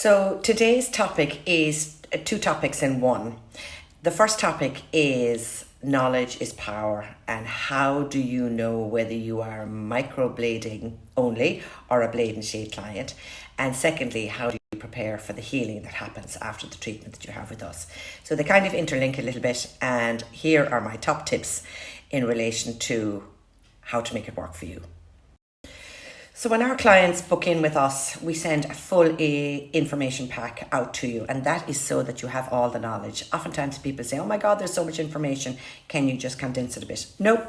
So today's topic is two topics in one. The first topic is knowledge is power, and how do you know whether you are microblading only or a blade and shade client? And secondly, how do you prepare for the healing that happens after the treatment that you have with us? So they kind of interlink a little bit, and here are my top tips in relation to how to make it work for you. So when our clients book in with us, we send a full information pack out to you, and that is so that you have all the knowledge. Oftentimes people say, oh my God, there's so much information. Can you just condense it a bit? No,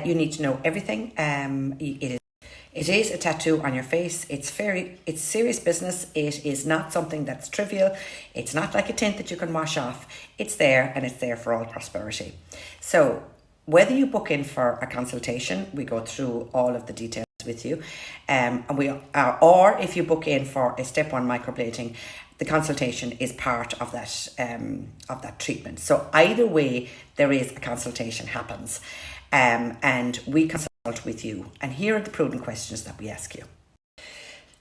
you need to know everything. It is a tattoo on your face. It's serious business. It is not something that's trivial. It's not like a tint that you can wash off. It's there, and it's there for all prosperity. So whether you book in for a consultation, we go through all of the details with you, or if you book in for a step one microblading, the consultation is part of that treatment. So either way, there is a consultation happens, and we consult with you. And here are the prudent questions that we ask you.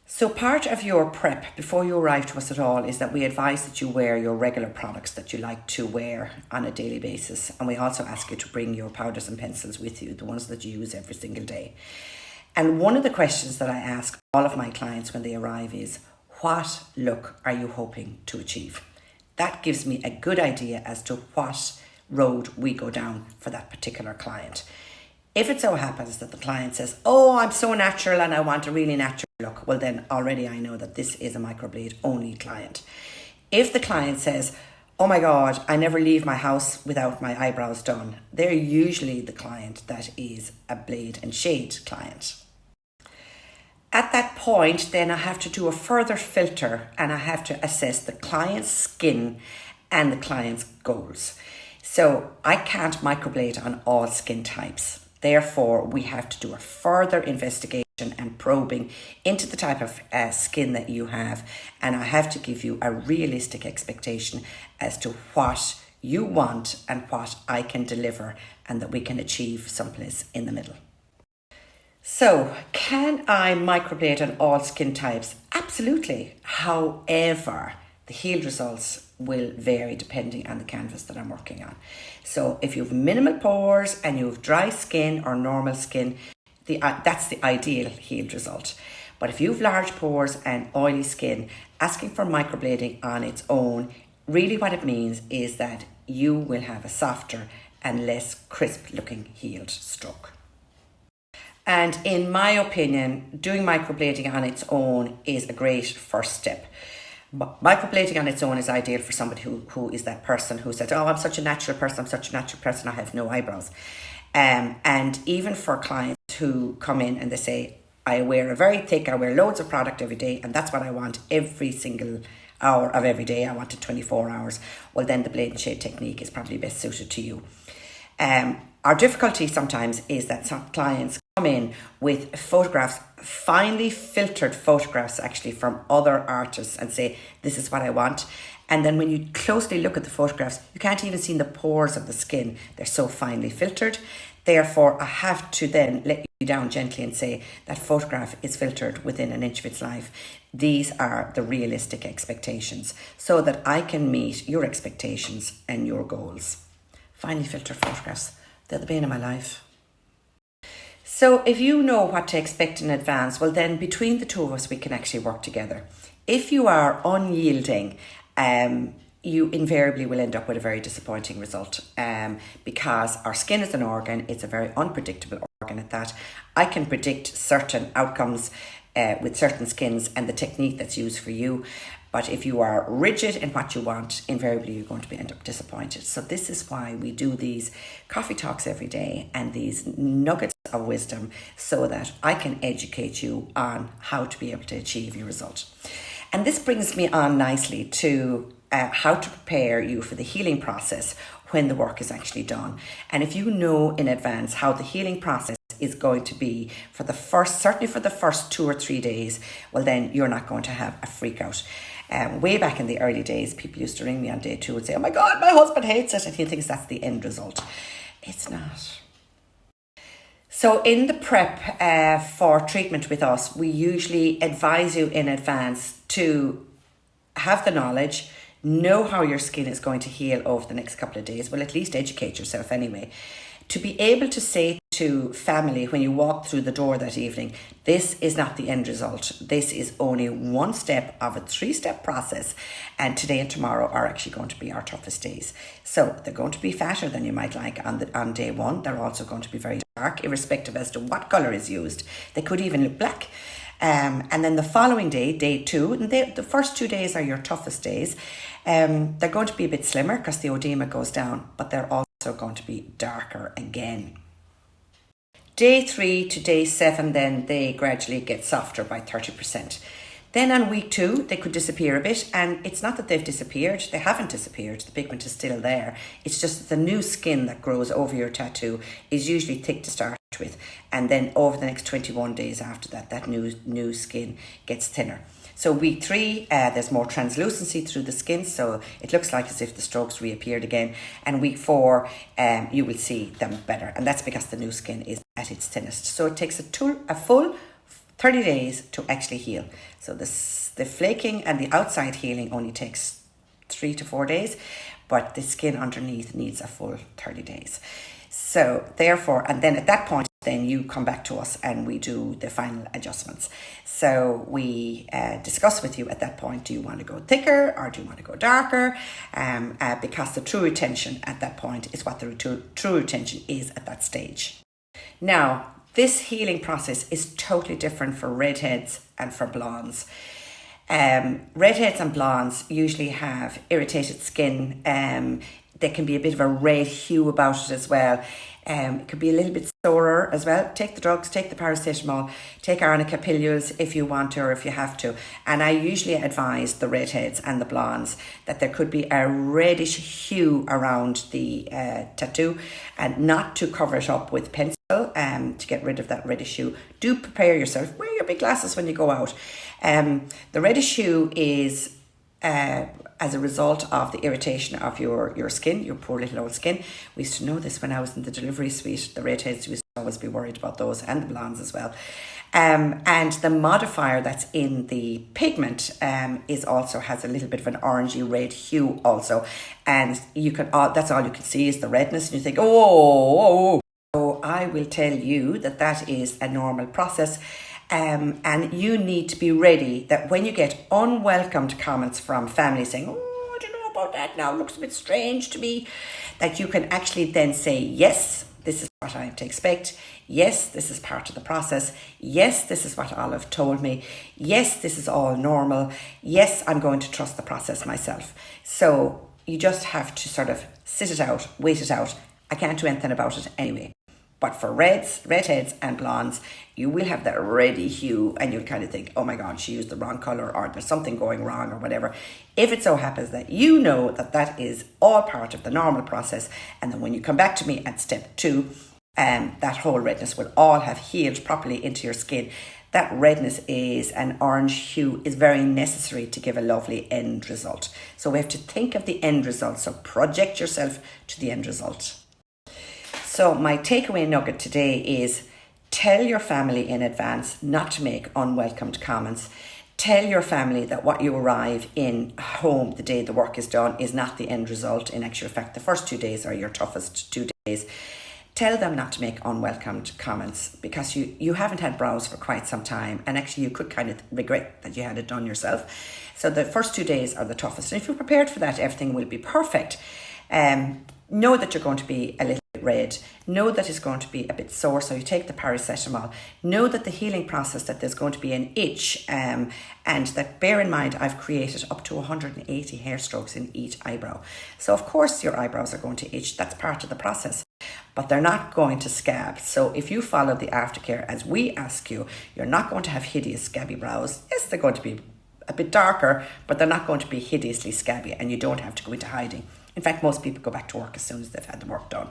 So part of your prep before you arrive to us at all is that we advise that you wear your regular products that you like to wear on a daily basis, and we also ask you to bring your powders and pencils with you, the ones that you use every single day. And one of the questions that I ask all of my clients when they arrive is, what look are you hoping to achieve? That gives me a good idea as to what road we go down for that particular client. If it so happens that the client says, oh, I'm so natural and I want a really natural look, well then already I know that this is a microblade only client. If the client says, oh my God, I never leave my house without my eyebrows done, they're usually the client that is a blade and shade client. At that point, then I have to do a further filter, and I have to assess the client's skin and the client's goals. So I can't microblade on all skin types. Therefore, we have to do a further investigation and probing into the type of skin that you have. And I have to give you a realistic expectation as to what you want and what I can deliver, and that we can achieve someplace in the middle. So, can I microblade on all skin types? Absolutely. However, the healed results will vary depending on the canvas that I'm working on. So, if you have minimal pores and you have dry skin or normal skin, that's the ideal healed result. But if you have large pores and oily skin, asking for microblading on its own, really what it means is that you will have a softer and less crisp looking healed stroke. And in my opinion, doing microblading on its own is a great first step. Microblading on its own is ideal for somebody who is that person who said, oh, I'm such a natural person, I have no eyebrows. And even for clients who come in and they say, I wear loads of product every day, and that's what I want every single hour of every day. I want it 24 hours. Well, then the blade and shade technique is probably best suited to you. Our difficulty sometimes is that some clients come in with photographs, finely filtered photographs actually from other artists, and say, this is what I want. And then when you closely look at the photographs, you can't even see the pores of the skin. They're so finely filtered. Therefore, I have to then let you down gently and say that photograph is filtered within an inch of its life. These are the realistic expectations so that I can meet your expectations and your goals. Finely filtered photographs, they're the bane of my life. So if you know what to expect in advance, well then between the two of us, we can actually work together. If you are unyielding, you invariably will end up with a very disappointing result, because our skin is an organ. It's a very unpredictable organ at that. I can predict certain outcomes with certain skins and the technique that's used for you. But if you are rigid in what you want, invariably you're going to end up disappointed. So this is why we do these coffee talks every day and these nuggets of wisdom, so that I can educate you on how to be able to achieve your result. And this brings me on nicely to how to prepare you for the healing process when the work is actually done. And if you know in advance how the healing process is going to be certainly for the first 2 or 3 days, well then you're not going to have a freak out. Way back in the early days, people used to ring me on day 2 and say, oh my God, my husband hates it, and he thinks that's the end result. It's not. So in the prep for treatment with us, we usually advise you in advance to have the knowledge, know how your skin is going to heal over the next couple of days. Well, at least educate yourself anyway. To be able to say to family when you walk through the door that evening, this is not the end result. This is only one step of a 3-step process, and today and tomorrow are actually going to be our toughest days. So they're going to be fatter than you might like on day one. They're also going to be very dark, irrespective as to what colour is used. They could even look black. And then the following day, day 2, and the first 2 days are your toughest days. They're going to be a bit slimmer because the oedema goes down, but they're also going to be darker again. Day 3 to day 7, then they gradually get softer by 30%. Then on week 2, they could disappear a bit, and it's not that they've disappeared. They haven't disappeared. The pigment is still there. It's just that the new skin that grows over your tattoo is usually thick to start with, and then over the next 21 days after that, that new skin gets thinner. So week 3, there's more translucency through the skin, so it looks like as if the strokes reappeared again. And week 4, you will see them better, and that's because the new skin is at its thinnest. So it takes a full 30 days to actually heal. So the flaking and the outside healing only takes 3 to 4 days, but the skin underneath needs a full 30 days. So therefore, and then at that point, then you come back to us and we do the final adjustments. So we discuss with you at that point, do you want to go thicker or do you want to go darker? Because the true retention at that point is what the true retention is at that stage. Now, this healing process is totally different for redheads and for blondes. Redheads and blondes usually have irritated skin. There can be a bit of a red hue about it as well. It could be a little bit sorer as well. Take the drugs, take the paracetamol, take arnica pilules if you want to or if you have to. And I usually advise the redheads and the blondes that there could be a reddish hue around the tattoo, and not to cover it up with pencil to get rid of that reddish hue. Do prepare yourself. Wear your big glasses when you go out. The reddish hue is as a result of the irritation of your skin, your poor little old skin. We used to know this when I was in the delivery suite. The redheads used to always be worried about those, and the blondes as well. And the modifier that's in the pigment is also has a little bit of an orangey red hue also. And you can that's all you can see is the redness, and you think, oh. So I will tell you that is a normal process. And you need to be ready that when you get unwelcomed comments from family saying, oh, I don't know about that now, it looks a bit strange to me, that you can actually then say, yes, this is what I have to expect. Yes, this is part of the process. Yes, this is what Olive told me. Yes, this is all normal. Yes, I'm going to trust the process myself. So you just have to sort of sit it out, wait it out. I can't do anything about it anyway. But for redheads and blondes, you will have that reddy hue and you'll kind of think, oh my God, she used the wrong colour or there's something going wrong or whatever. If it so happens that you know that is all part of the normal process, and then when you come back to me at step 2, that whole redness will all have healed properly into your skin. That redness is an orange hue is very necessary to give a lovely end result. So we have to think of the end result. So project yourself to the end result. So my takeaway nugget today is tell your family in advance not to make unwelcomed comments. Tell your family that what you arrive in home the day the work is done is not the end result. In actual fact, the first 2 days are your toughest 2 days. Tell them not to make unwelcomed comments because you haven't had brows for quite some time, and actually you could kind of regret that you had it done yourself. So the first 2 days are the toughest. And if you're prepared for that, everything will be perfect. Know that you're going to be a little bit red. Know that it's going to be a bit sore, so you take the paracetamol. Know that the healing process, that there's going to be an itch, and that bear in mind I've created up to 180 hair strokes in each eyebrow. So of course your eyebrows are going to itch. That's part of the process. But they're not going to scab. So if you follow the aftercare as we ask you, you're not going to have hideous scabby brows. Yes, they're going to be a bit darker, but they're not going to be hideously scabby, and you don't have to go into hiding. In fact, most people go back to work as soon as they've had the work done.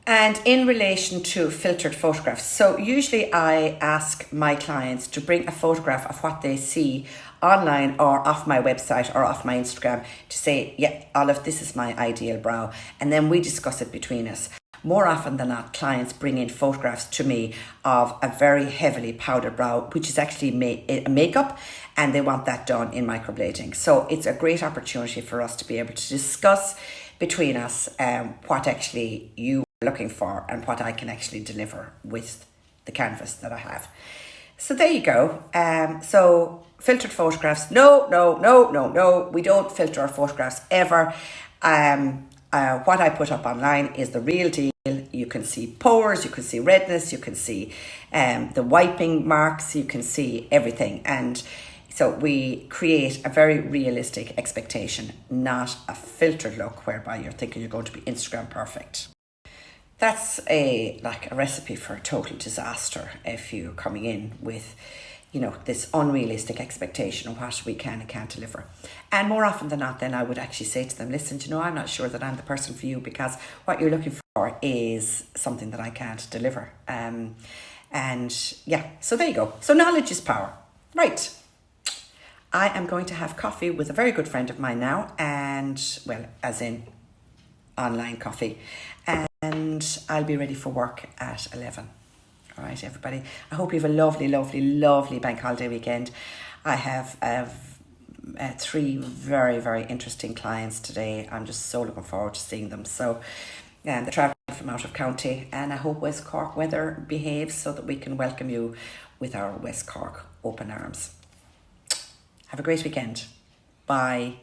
And in relation to filtered photographs, so usually I ask my clients to bring a photograph of what they see online or off my website or off my Instagram to say, yeah, Olive, this is my ideal brow. And then we discuss it between us. More often than not, clients bring in photographs to me of a very heavily powdered brow, which is actually a makeup, and they want that done in microblading. So it's a great opportunity for us to be able to discuss between us what actually you are looking for and what I can actually deliver with the canvas that I have. So there you go. So filtered photographs, no, we don't filter our photographs ever. What I put up online is the real deal. You can see pores, you can see redness, you can see the wiping marks, you can see everything. And so we create a very realistic expectation, not a filtered look whereby you're thinking you're going to be Instagram perfect. That's a recipe for a total disaster if you're coming in with, this unrealistic expectation of what we can and can't deliver. And more often than not, then I would actually say to them, listen, I'm not sure that I'm the person for you, because what you're looking for is something that I can't deliver. So there you go. So knowledge is power. Right. I am going to have coffee with a very good friend of mine now, as in online coffee. And I'll be ready for work at 11. All right, everybody. I hope you have a lovely, lovely, lovely bank holiday weekend. I have 3 very, very interesting clients today. I'm just so looking forward to seeing them. So they're travelling from out of county, and I hope West Cork weather behaves so that we can welcome you with our West Cork open arms. Have a great weekend. Bye.